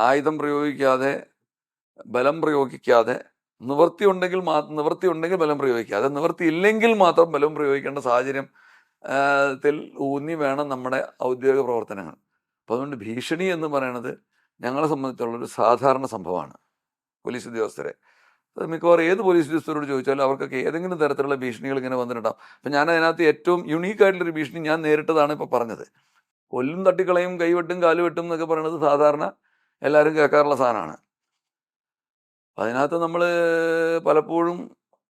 ആയുധം പ്രയോഗിക്കാതെ, ബലം പ്രയോഗിക്കാതെ, നിവൃത്തി ഉണ്ടെങ്കിൽ ബലം പ്രയോഗിക്കാതെ, നിവൃത്തി ഇല്ലെങ്കിൽ മാത്രം ബലം പ്രയോഗിക്കേണ്ട സാഹചര്യം ത്തിൽ ഊന്നി വേണം നമ്മുടെ ഔദ്യോഗിക പ്രവർത്തനങ്ങൾ. അപ്പോൾ അതുകൊണ്ട് ഭീഷണി എന്ന് പറയുന്നത് ഞങ്ങളെ സംബന്ധിച്ചുള്ളൊരു സാധാരണ സംഭവമാണ്. പോലീസ് ഉദ്യോഗസ്ഥരെ, അത് മിക്കവാറും ഏത് പോലീസ് ഉദ്യോഗസ്ഥരോട് ചോദിച്ചാലും അവർക്കൊക്കെ ഏതെങ്കിലും തരത്തിലുള്ള ഭീഷണികൾ ഇങ്ങനെ വന്നിട്ടുണ്ടാകും. അപ്പം ഞാൻ അതിനകത്ത് ഏറ്റവും യുണീക്കായിട്ടുള്ളൊരു ഭീഷണി ഞാൻ നേരിട്ടതാണ് ഇപ്പോൾ പറഞ്ഞത്. കൊല്ലും, തട്ടിക്കളയും, കൈവെട്ടും, കാലുവെട്ടും എന്നൊക്കെ പറയുന്നത് സാധാരണ എല്ലാവരും കേൾക്കാറുള്ള സാധനമാണ്. അതിനകത്ത് നമ്മൾ പലപ്പോഴും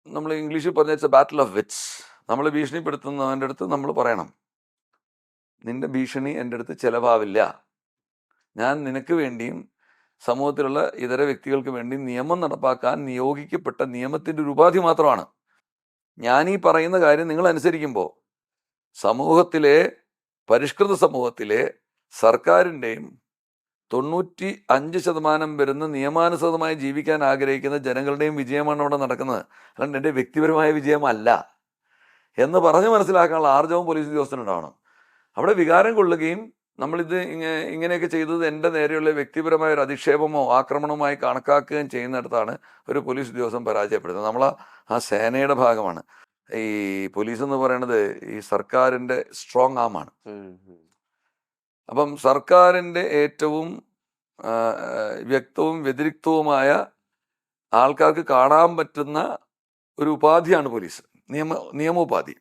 നമ്മൾ ഇംഗ്ലീഷിൽ പറഞ്ഞ it's A battle of wits. നമ്മൾ ഭീഷണിപ്പെടുത്തുന്നവൻ്റെ അടുത്ത് നമ്മൾ പറയണം, നിന്റെ ഭീഷണി എൻ്റെ അടുത്ത് ചിലവാവില്ല. ഞാൻ നിനക്ക് വേണ്ടിയും സമൂഹത്തിലുള്ള ഇതര വ്യക്തികൾക്ക് വേണ്ടിയും നിയമം നടപ്പാക്കാൻ നിയോഗിക്കപ്പെട്ട നിയമത്തിൻ്റെ ഒരു ഉപാധി മാത്രമാണ്. ഞാൻ ഈ പറയുന്ന കാര്യം നിങ്ങൾ അനുസരിക്കുമ്പോൾ സമൂഹത്തിലെ, പരിഷ്കൃത സമൂഹത്തിലെ സർക്കാരിൻ്റെയും 95% വരുന്ന നിയമാനുസൃതമായി ജീവിക്കാൻ ആഗ്രഹിക്കുന്ന ജനങ്ങളുടെയും വിജയമാണ് അവിടെ നടക്കുന്നത്. അല്ലാണ്ട് എൻ്റെ വ്യക്തിപരമായ വിജയമല്ല എന്ന് പറഞ്ഞ് മനസ്സിലാക്കാനുള്ള ആർജവം പോലീസ് ഉദ്യോഗസ്ഥനുണ്ടാവണം. അവിടെ വികാരം കൊള്ളുകയും നമ്മളിത് ഇങ്ങനെയൊക്കെ ചെയ്തത് എൻ്റെ നേരെയുള്ള വ്യക്തിപരമായ ഒരു അധിക്ഷേപമോ ആക്രമണവുമായി കണക്കാക്കുകയും ചെയ്യുന്നിടത്താണ് ഒരു പോലീസ് ഉദ്യോഗസ്ഥൻ പരാജയപ്പെടുന്നത്. നമ്മൾ ആ സേനയുടെ ഭാഗമാണ്. ഈ പോലീസ് എന്ന് പറയുന്നത് ഈ സർക്കാരിൻ്റെ സ്ട്രോങ് ആമാണ്. അപ്പം സർക്കാരിൻ്റെ ഏറ്റവും വ്യക്തവും വ്യതിരിക്തവുമായ ആൾക്കാർക്ക് കാണാൻ പറ്റുന്ന ഒരു ഉപാധിയാണ് പോലീസ്, നിയമോപാധി.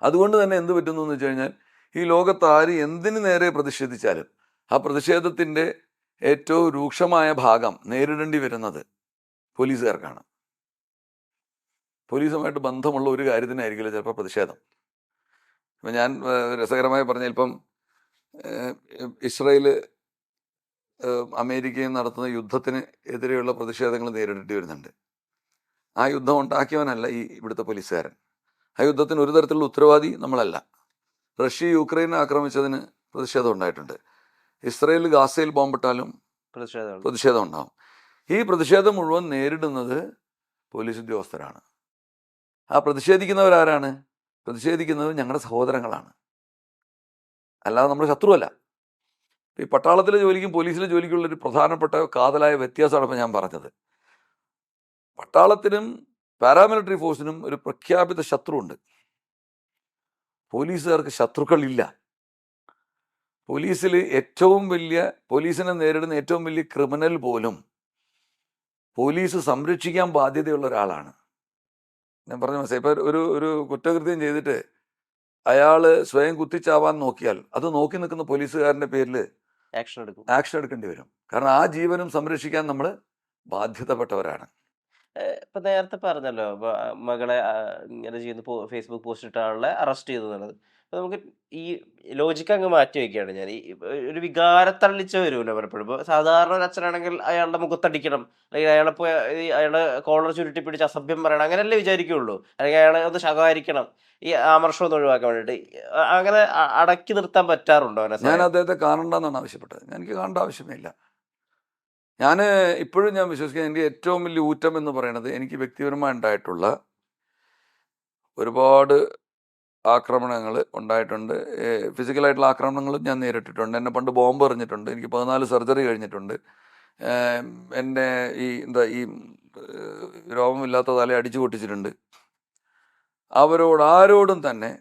അതുകൊണ്ട് തന്നെ എന്ത് പറ്റുന്നു എന്ന് വെച്ച് കഴിഞ്ഞാൽ, ഈ ലോകത്ത് ആര് എന്തിനു നേരെ പ്രതിഷേധിച്ചാലും ആ പ്രതിഷേധത്തിൻ്റെ ഏറ്റവും രൂക്ഷമായ ഭാഗം നേരിടേണ്ടി വരുന്നത് പോലീസുകാർക്കാണ്. പോലീസുമായിട്ട് ബന്ധമുള്ള ഒരു കാര്യത്തിനായിരിക്കില്ല ചിലപ്പോൾ പ്രതിഷേധം. ഇപ്പം ഞാൻ രസകരമായി പറഞ്ഞാൽ, ഇപ്പം ഇസ്രായേൽ അമേരിക്കയും നടത്തുന്ന യുദ്ധത്തിന് എതിരെയുള്ള പ്രതിഷേധങ്ങൾ നേരിടേണ്ടി വരുന്നുണ്ട്. ആ യുദ്ധം ഉണ്ടാക്കിയവനല്ല ഈ ഇവിടുത്തെ പോലീസുകാരൻ. ആ യുദ്ധത്തിന് ഒരു തരത്തിലുള്ള ഉത്തരവാദി നമ്മളല്ല. റഷ്യ യുക്രൈനെ ആക്രമിച്ചതിന് പ്രതിഷേധം ഉണ്ടായിട്ടുണ്ട്. ഇസ്രായേൽ ഗാസയിൽ ബോംബിട്ടാലും പ്രതിഷേധം ഉണ്ടാകും. ഈ പ്രതിഷേധം മുഴുവൻ നേരിടുന്നത് പോലീസ് ഉദ്യോഗസ്ഥരാണ്. ആ പ്രതിഷേധിക്കുന്നവരാരാണ്? പ്രതിഷേധിക്കുന്നത് ഞങ്ങളുടെ സഹോദരങ്ങളാണ്, അല്ലാതെ നമ്മുടെ ശത്രുവല്ല. ഈ പട്ടാളത്തിലെ ജോലിക്കും പോലീസിലെ ജോലിക്കുള്ളൊരു പ്രധാനപ്പെട്ട കാതലായ വ്യത്യാസമാണ് ഇപ്പം ഞാൻ പറഞ്ഞത്. പട്ടാളത്തിനും പാരാമിലിറ്ററി ഫോഴ്സിനും ഒരു പ്രഖ്യാപിത ശത്രുവുണ്ട്. പോലീസുകാർക്ക് ശത്രുക്കളില്ല. പോലീസിനെ നേരിടുന്ന ഏറ്റവും വലിയ ക്രിമിനൽ പോലും പോലീസ് സംരക്ഷിക്കാൻ ബാധ്യതയുള്ള ഒരാളാണ്. ഞാൻ പറഞ്ഞ മനസ്സിലായി. ഇപ്പം ഒരു കുറ്റകൃത്യം ചെയ്തിട്ട് അയാൾ സ്വയം കുത്തിച്ചാവാൻ നോക്കിയാൽ അത് നോക്കി നിൽക്കുന്ന പോലീസുകാരൻ്റെ പേരിൽ ആക്ഷൻ എടുക്കേണ്ടി വരും. കാരണം ആ ജീവനും സംരക്ഷിക്കാൻ നമ്മൾ ബാധ്യതപ്പെട്ടവരാണ്. ഇപ്പൊ നേരത്തെ പറഞ്ഞല്ലോ, മകളെ ഇങ്ങനെ ചെയ്യുന്ന ഫേസ്ബുക്ക് പോസ്റ്റ് ഇട്ട ആളെ അറസ്റ്റ് ചെയ്തു എന്നുള്ളത്. അപ്പൊ നമുക്ക് ഈ ലോജിക്ക് അങ്ങ് മാറ്റി വെക്കുകയാണ് ഞാൻ. ഈ ഒരു വികാരത്തള്ളിച്ച വരുമല്ലോ പലപ്പോഴും. ഇപ്പൊ സാധാരണ ഒരു അച്ഛനാണെങ്കിൽ അയാളുടെ മുഖത്തടിക്കണം, അല്ലെങ്കിൽ അയാളെ പോയി അയാളുടെ കോളർ ചുരുട്ടി പിടിച്ച് അസഭ്യം പറയണം, അങ്ങനെയല്ലേ വിചാരിക്കുള്ളൂ. അല്ലെങ്കിൽ അയാളെ ഒന്ന് ശകാരിക്കണം, ഈ ആമർഷം ഒന്ന് ഒഴിവാക്കാൻ വേണ്ടിയിട്ട്. അങ്ങനെ അടക്കി നിർത്താൻ പറ്റാറുണ്ടോ? ഞാൻ അദ്ദേഹത്തെ കാണണ്ടെന്നാണ് ആവശ്യപ്പെട്ടത്. എനിക്ക് കാണേണ്ട ആവശ്യമേ ഇല്ല. ഞാൻ ഇപ്പോഴും വിശ്വസിക്കുന്നത്, എൻ്റെ ഏറ്റവും വലിയ ഊറ്റം എന്ന് പറയുന്നത് എനിക്ക് വ്യക്തിപരമായി ഉണ്ടായിട്ടുള്ള ഒരുപാട് ആക്രമണങ്ങൾ ഉണ്ടായിട്ടുണ്ട്. ഫിസിക്കലായിട്ടുള്ള ആക്രമണങ്ങളും ഞാൻ നേരിട്ടിട്ടുണ്ട്. എന്നെ പണ്ട് ബോംബ് എറിഞ്ഞിട്ടുണ്ട്. എനിക്ക് 14 സർജറി കഴിഞ്ഞിട്ടുണ്ട്. എൻ്റെ ഈ രോഗമില്ലാത്ത തല അടിച്ചു പൊട്ടിച്ചിട്ടുണ്ട്. ആരോടും തന്നെ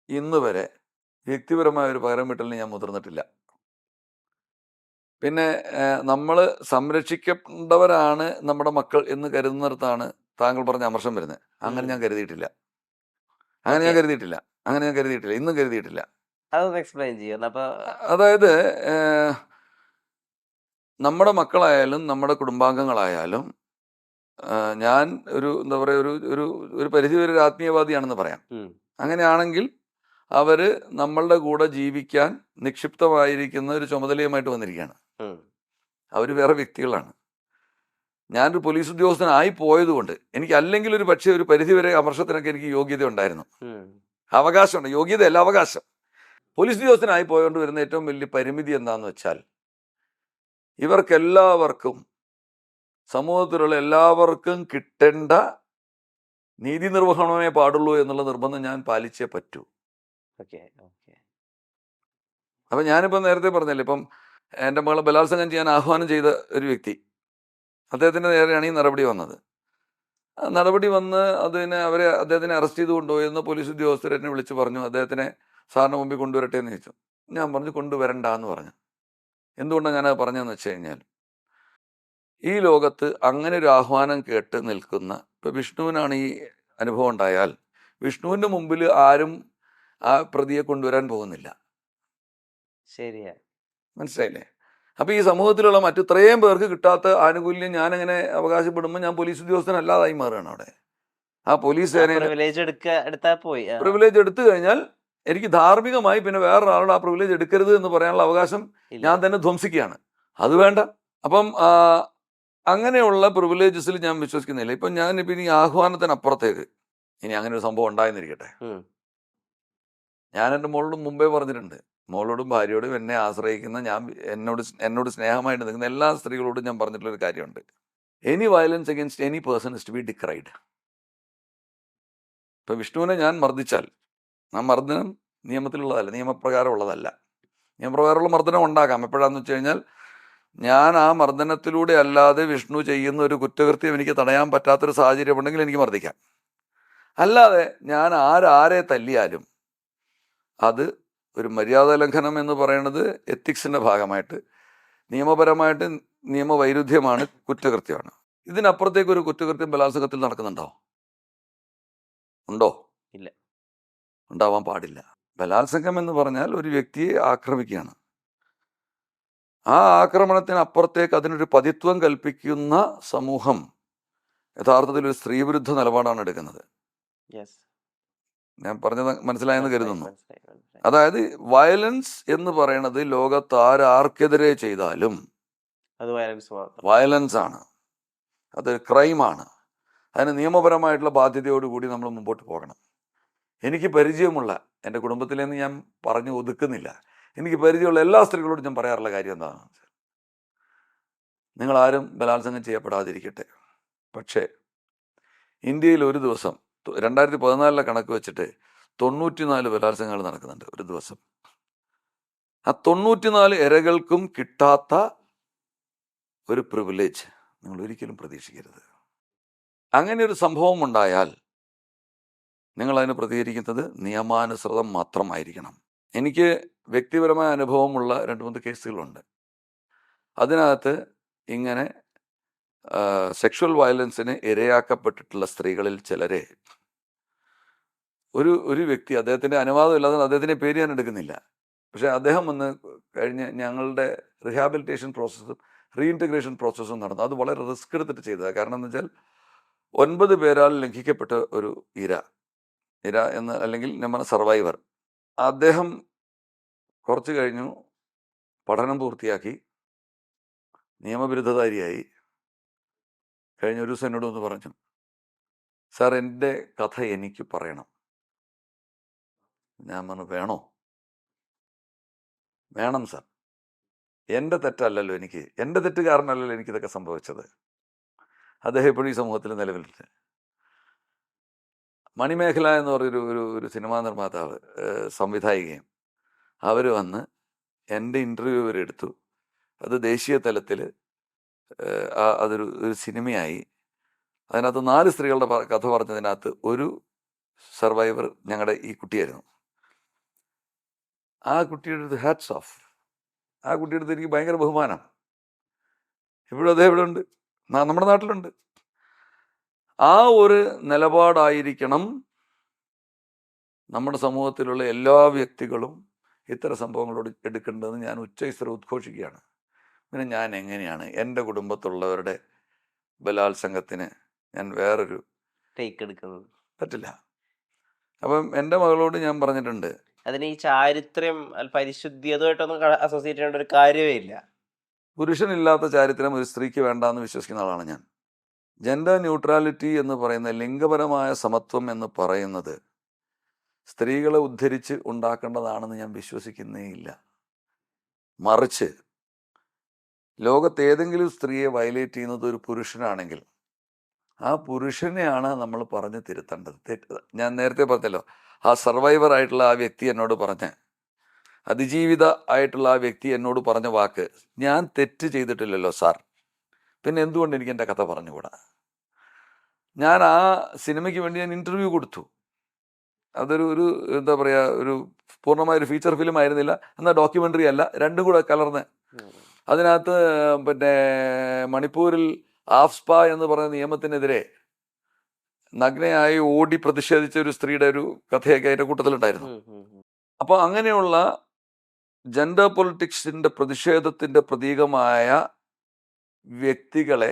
ഇന്ന് വരെ വ്യക്തിപരമായ ഒരു പകരം വീട്ടലിന് ഞാൻ മുതിർന്നിട്ടില്ല. പിന്നെ നമ്മൾ സംരക്ഷിക്കേണ്ടവരാണ് നമ്മുടെ മക്കൾ എന്ന് കരുതുന്നിടത്താണ് താങ്കൾ പറഞ്ഞ അമർഷം വരുന്നത്. അങ്ങനെ ഞാൻ കരുതിയിട്ടില്ല. ഇന്നും കരുതിയിട്ടില്ല. അതായത് നമ്മുടെ മക്കളായാലും നമ്മുടെ കുടുംബാംഗങ്ങളായാലും ഞാൻ എന്താ പറയുക, ഒരു പരിധിവരെ ഒരു ആത്മീയവാദിയാണെന്ന് പറയാം. അങ്ങനെയാണെങ്കിൽ അവർ നമ്മളുടെ കൂടെ ജീവിക്കാൻ നിക്ഷിപ്തമായിരിക്കുന്ന ഒരു ചുമതലയുമായിട്ട് വന്നിരിക്കുകയാണ്. അവർ വേറെ വ്യക്തികളാണ്. ഞാനൊരു പോലീസ് ഉദ്യോഗസ്ഥനായി പോയതുകൊണ്ട് എനിക്ക് അല്ലെങ്കിൽ ഒരു പക്ഷേ ഒരു പരിധിവരെ അമർഷത്തിനൊക്കെ എനിക്ക് യോഗ്യത ഉണ്ടായിരുന്നു, അവകാശമുണ്ട്. യോഗ്യതയല്ല, അവകാശം. പോലീസ് ഉദ്യോഗസ്ഥനായി പോയതുകൊണ്ട് വരുന്ന ഏറ്റവും വലിയ പരിമിതി എന്താണെന്ന് വെച്ചാൽ, ഇവർക്കെല്ലാവർക്കും, സമൂഹത്തിലുള്ള എല്ലാവർക്കും കിട്ടേണ്ട നീതി നിർവഹണമേ പാടുള്ളൂ എന്നുള്ള നിർബന്ധം ഞാൻ പാലിച്ചേ പറ്റൂ. അപ്പം ഞാനിപ്പം നേരത്തെ പറഞ്ഞല്ലേ, ഇപ്പം എൻ്റെ മകളെ ബലാത്സംഗം ചെയ്യാൻ ആഹ്വാനം ചെയ്ത ഒരു വ്യക്തി, അദ്ദേഹത്തിൻ്റെ നേരെയാണ് ഈ നടപടി വന്നത്. ആ നടപടി വന്ന് അദ്ദേഹത്തിനെ അറസ്റ്റ് ചെയ്ത് കൊണ്ടുപോയെന്ന് പോലീസ് ഉദ്യോഗസ്ഥർ എന്നെ വിളിച്ച് പറഞ്ഞു, അദ്ദേഹത്തിനെ സാറിന് മുമ്പിൽ കൊണ്ടുവരട്ടെ എന്ന് ചോദിച്ചു. ഞാൻ പറഞ്ഞു കൊണ്ടുവരണ്ട എന്ന് പറഞ്ഞു. എന്തുകൊണ്ടാണ് ഞാനത് പറഞ്ഞതെന്ന് വെച്ച് കഴിഞ്ഞാൽ, ഈ ലോകത്ത് അങ്ങനെ ഒരു ആഹ്വാനം കേട്ട് നിൽക്കുന്ന, ഇപ്പം വിഷ്ണുവിനാണ് ഈ അനുഭവം ഉണ്ടായാൽ വിഷ്ണുവിൻ്റെ മുമ്പിൽ ആരും ആ പ്രതിയെ കൊണ്ടുവരാൻ പോകുന്നില്ല. ശരിയാ. മനസ്സിലായില്ലേ? അപ്പോൾ ഈ സമൂഹത്തിലുള്ള മറ്റിത്രയും പേർക്ക് കിട്ടാത്ത ആനുകൂല്യം ഞാനങ്ങനെ അവകാശപ്പെടുമ്പോൾ ഞാൻ പോലീസ് ഉദ്യോഗസ്ഥനല്ലാതായി മാറുകയാണ് അവിടെ. ആ പോലീസ് സേനയുടെ പ്രിവിലേജ് എടുത്താ പോയി. പ്രിവിലേജ് എടുത്തു കഴിഞ്ഞാൽ എനിക്ക് ധാർമ്മികമായി പിന്നെ വേറൊരാളുടെ ആ പ്രിവിലേജ് എടുക്കരുത് എന്ന് പറയാനുള്ള അവകാശം ഞാൻ തന്നെ ധ്വംസിക്കുകയാണ്. അത് വേണ്ട. അപ്പം അങ്ങനെയുള്ള പ്രിവിലേജസിൽ ഞാൻ വിശ്വസിക്കുന്നില്ല. ഇപ്പം ഞാനിപ്പോൾ ഇനി ആഹ്വാനത്തിനപ്പുറത്തേക്ക് ഇനി അങ്ങനെ ഒരു സംഭവം ഉണ്ടായെന്നിരിക്കട്ടെ. ഞാൻ എൻ്റെ മോളോടും മുമ്പേ പറഞ്ഞിട്ടുണ്ട്, മോളോടും ഭാര്യയോടും എന്നെ ആശ്രയിക്കുന്ന എന്നോട് സ്നേഹമായിട്ട് നിൽക്കുന്ന എല്ലാ സ്ത്രീകളോടും ഞാൻ പറഞ്ഞിട്ടുള്ളൊരു കാര്യമുണ്ട്. Any violence against any person is to be decried. ഇപ്പം വിഷ്ണുവിനെ ഞാൻ മർദ്ദിച്ചാൽ ആ മർദ്ദനം നിയമത്തിലുള്ളതല്ല, നിയമപ്രകാരമുള്ളതല്ല. നിയമപ്രകാരമുള്ള മർദ്ദനം ഉണ്ടാകാം. എപ്പോഴാണെന്ന് വെച്ച് കഴിഞ്ഞാൽ, ഞാൻ ആ മർദ്ദനത്തിലൂടെ അല്ലാതെ വിഷ്ണു ചെയ്യുന്ന ഒരു കുറ്റകൃത്യം എനിക്ക് തടയാൻ പറ്റാത്തൊരു സാഹചര്യം ഉണ്ടെങ്കിൽ എനിക്ക് മർദ്ദിക്കാം. അല്ലാതെ ഞാൻ ആരെ തല്ലിയാലും അത് ഒരു മര്യാദ ലംഘനം എന്ന് പറയുന്നത് എത്തിക്സിൻ്റെ ഭാഗമായിട്ട് നിയമപരമായിട്ട് നിയമവൈരുദ്ധ്യമാണ്, കുറ്റകൃത്യമാണ്. ഇതിനപ്പുറത്തേക്ക് ഒരു കുറ്റകൃത്യം ബലാത്സംഗത്തിൽ നടക്കുന്നുണ്ടോ? ഉണ്ടോ? ഇല്ല, ഉണ്ടാവാൻ പാടില്ല. ബലാത്സംഗം എന്ന് പറഞ്ഞാൽ ഒരു വ്യക്തിയെ ആക്രമിക്കുകയാണ്. ആ ആക്രമണത്തിനപ്പുറത്തേക്ക് അതിനൊരു പതിത്വം കൽപ്പിക്കുന്ന സമൂഹം യഥാർത്ഥത്തിൽ ഒരു സ്ത്രീവിരുദ്ധ നിലപാടാണ് എടുക്കുന്നത്. ഞാൻ പറഞ്ഞത് മനസ്സിലായെന്ന് കരുതുന്നു. അതായത് വയലൻസ് എന്ന് പറയുന്നത് ലോകത്ത് ആർക്കെതിരെ ചെയ്താലും അത് വയലൻസ് ആണ്, അത് ക്രൈമാണ്. അതിന് നിയമപരമായിട്ടുള്ള ബാധ്യതയോടുകൂടി നമ്മൾ മുമ്പോട്ട് പോകണം. എനിക്ക് പരിചയമുള്ള, എൻ്റെ കുടുംബത്തിലെന്ന് ഞാൻ പറഞ്ഞു ഒതുക്കുന്നില്ല, എനിക്ക് പരിചയമുള്ള എല്ലാ സ്ത്രീകളോടും ഞാൻ പറയാറുള്ള കാര്യം എന്താണെന്ന് വെച്ചാൽ, നിങ്ങളാരും ബലാത്സംഗം ചെയ്യപ്പെടാതിരിക്കട്ടെ. പക്ഷേ ഇന്ത്യയിൽ ഒരു ദിവസം 2014 കണക്ക് വെച്ചിട്ട് 94 ബലാത്സംഗങ്ങൾ നടക്കുന്നുണ്ട് ഒരു ദിവസം. ആ 94 ഇരകൾക്കും കിട്ടാത്ത ഒരു പ്രിവിലേജ് നിങ്ങൾ ഒരിക്കലും പ്രതീക്ഷിക്കരുത്. അങ്ങനെ ഒരു സംഭവം ഉണ്ടായാൽ നിങ്ങളതിന് പ്രതികരിക്കുന്നത് നിയമാനുസൃതം മാത്രമായിരിക്കണം. എനിക്ക് വ്യക്തിപരമായ അനുഭവമുള്ള 2-3 കേസുകളുണ്ട്. അതിനകത്ത് ഇങ്ങനെ സെക്ഷൽ വയലൻസിന് ഇരയാക്കപ്പെട്ടിട്ടുള്ള സ്ത്രീകളിൽ ചിലരെ ഒരു വ്യക്തി, അദ്ദേഹത്തിൻ്റെ അനുവാദമില്ലാതെ അദ്ദേഹത്തിൻ്റെ പേര് ഞാൻ എടുക്കുന്നില്ല, പക്ഷേ അദ്ദേഹം വന്ന് കഴിഞ്ഞ് ഞങ്ങളുടെ റിഹാബിലിറ്റേഷൻ പ്രോസസ്സും റീഇൻറ്റഗ്രേഷൻ പ്രോസസ്സും നടന്നു. അത് വളരെ റിസ്ക് എടുത്തിട്ട് ചെയ്തതാണ്. കാരണം എന്ന് വെച്ചാൽ 9 പേരാൽ ലംഘിക്കപ്പെട്ട ഒരു ഇര എന്ന്, അല്ലെങ്കിൽ നമ്മുടെ സർവൈവർ. അദ്ദേഹം കുറച്ച് കഴിഞ്ഞു പഠനം പൂർത്തിയാക്കി നിയമബിരുദധാരിയായി. കഴിഞ്ഞ ഒരു ദിവസം എന്നോട് ഒന്ന് പറഞ്ഞു, സാർ എൻ്റെ കഥ എനിക്ക് പറയണം. ഞാൻ പറഞ്ഞു, വേണം സാർ, എൻ്റെ തെറ്റല്ലല്ലോ, എൻ്റെ തെറ്റ് കാരണമല്ലല്ലോ എനിക്കിതൊക്കെ സംഭവിച്ചത്. അദ്ദേഹം എപ്പോഴും ഈ സമൂഹത്തിൽ നിലവിലുണ്ട്. മണിമേഖല എന്ന് പറഞ്ഞൊരു സിനിമാ നിർമ്മാതാവ്, സംവിധായികയും, അവർ വന്ന് എൻ്റെ ഇൻ്റർവ്യൂ വരെ എടുത്തു. അത് ദേശീയ തലത്തിൽ അതൊരു സിനിമയായി. അതിനകത്ത് 4 സ്ത്രീകളുടെ കഥ പറഞ്ഞതിനകത്ത് ഒരു സർവൈവർ ഞങ്ങളുടെ ഈ കുട്ടിയായിരുന്നു. ആ കുട്ടിയുടെ അടുത്ത് ഹാറ്റ്സ് ഓഫ്. ആ കുട്ടിയുടെ അടുത്ത് എനിക്ക് ഭയങ്കര ബഹുമാനം. ഇപ്പോഴും അദ്ദേഹം ഇവിടെ ഉണ്ട്, നമ്മുടെ നാട്ടിലുണ്ട്. ആ ഒരു നിലപാടായിരിക്കണം നമ്മുടെ സമൂഹത്തിലുള്ള എല്ലാ വ്യക്തികളും ഇത്തരം സംഭവങ്ങളോട് എടുക്കേണ്ടതെന്ന് ഞാൻ ഉച്ചൈസ്തര ഉദ്ഘോഷിക്കുകയാണ്. പിന്നെ ഞാൻ എങ്ങനെയാണ് എൻ്റെ കുടുംബത്തുള്ളവരുടെ ബലാത്സംഗത്തിന് ഞാൻ വേറൊരു ടേക്ക് എടുക്കുന്നത്? പറ്റില്ല. അപ്പം എൻ്റെ മകളോട് ഞാൻ പറഞ്ഞിട്ടുണ്ട്, അതിന് ഈ ചാരിത്രം പരിശുദ്ധി അതുമായിട്ടൊന്നും അസോസിയേറ്റ് ചെയ്യേണ്ട ഒരു കാര്യമേ ഇല്ല. പുരുഷനില്ലാത്ത ചാരിത്രം ഒരു സ്ത്രീക്ക് വേണ്ടാന്ന് വിശ്വസിക്കുന്ന ആളാണ് ഞാൻ. ജെൻഡർ ന്യൂട്രാലിറ്റി എന്ന് പറയുന്ന, ലിംഗപരമായ സമത്വം എന്ന് പറയുന്നത് സ്ത്രീകളെ ഉദ്ധരിച്ച് ഉണ്ടാക്കേണ്ടതാണെന്ന് ഞാൻ വിശ്വസിക്കുന്നേ ഇല്ല. മറിച്ച് ലോകത്തേതെങ്കിലും സ്ത്രീയെ വയലേറ്റ് ചെയ്യുന്നത് ഒരു പുരുഷനാണെങ്കിൽ ആ പുരുഷനെയാണ് നമ്മൾ പറഞ്ഞ് തിരുത്തേണ്ടത്. ഞാൻ നേരത്തെ പറഞ്ഞല്ലോ, ആ സർവൈവർ ആയിട്ടുള്ള ആ വ്യക്തി എന്നോട് പറഞ്ഞ്, അതിജീവിത ആയിട്ടുള്ള ആ വ്യക്തി എന്നോട് പറഞ്ഞ വാക്ക്, ഞാൻ തെറ്റ് ചെയ്തിട്ടില്ലല്ലോ സാർ, പിന്നെ എന്തുകൊണ്ട് എനിക്ക് എൻ്റെ കഥ പറഞ്ഞുകൂടാ? ഞാൻ ആ സിനിമയ്ക്ക് വേണ്ടി ഞാൻ ഇൻ്റർവ്യൂ കൊടുത്തു. അതൊരു എന്താ പറയുക, ഒരു പൂർണ്ണമായൊരു ഫീച്ചർ ഫിലിം ആയിരുന്നില്ല, എന്നാൽ ഡോക്യുമെൻ്ററി അല്ല, രണ്ടും കൂടെ കലർന്ന്. അതിനകത്ത് പിന്നെ മണിപ്പൂരിൽ ആഫ്സ്പ എന്ന് പറയുന്ന നിയമത്തിനെതിരെ നഗ്നയായി ഓടി പ്രതിഷേധിച്ച ഒരു സ്ത്രീയുടെ ഒരു കഥയൊക്കെ അതിൻ്റെ കൂട്ടത്തിലുണ്ടായിരുന്നു. അപ്പോൾ അങ്ങനെയുള്ള ജെൻഡർ പൊളിറ്റിക്സിൻ്റെ പ്രതിഷേധത്തിൻ്റെ പ്രതീകമായ വ്യക്തികളെ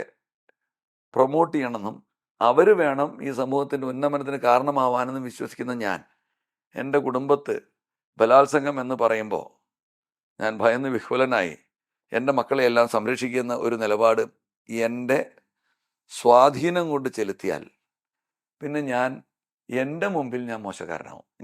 പ്രൊമോട്ട് ചെയ്യണമെന്നും അവർ വേണം ഈ സമൂഹത്തിൻ്റെ ഉന്നമനത്തിന് കാരണമാവാനെന്നും വിശ്വസിക്കുന്ന ഞാൻ, എൻ്റെ കുടുംബത്ത് ബലാത്സംഗം എന്ന് പറയുമ്പോൾ ഞാൻ ഭയന്ന് വിഹ്വലനായി എൻ്റെ മക്കളെയെല്ലാം സംരക്ഷിക്കുന്ന ഒരു നിലപാട് എൻ്റെ സ്വാധീനം കൊണ്ട് ചെലുത്തിയാൽ പിന്നെ എൻ്റെ മുമ്പിൽ ഞാൻ മോശക്കാരനാവും.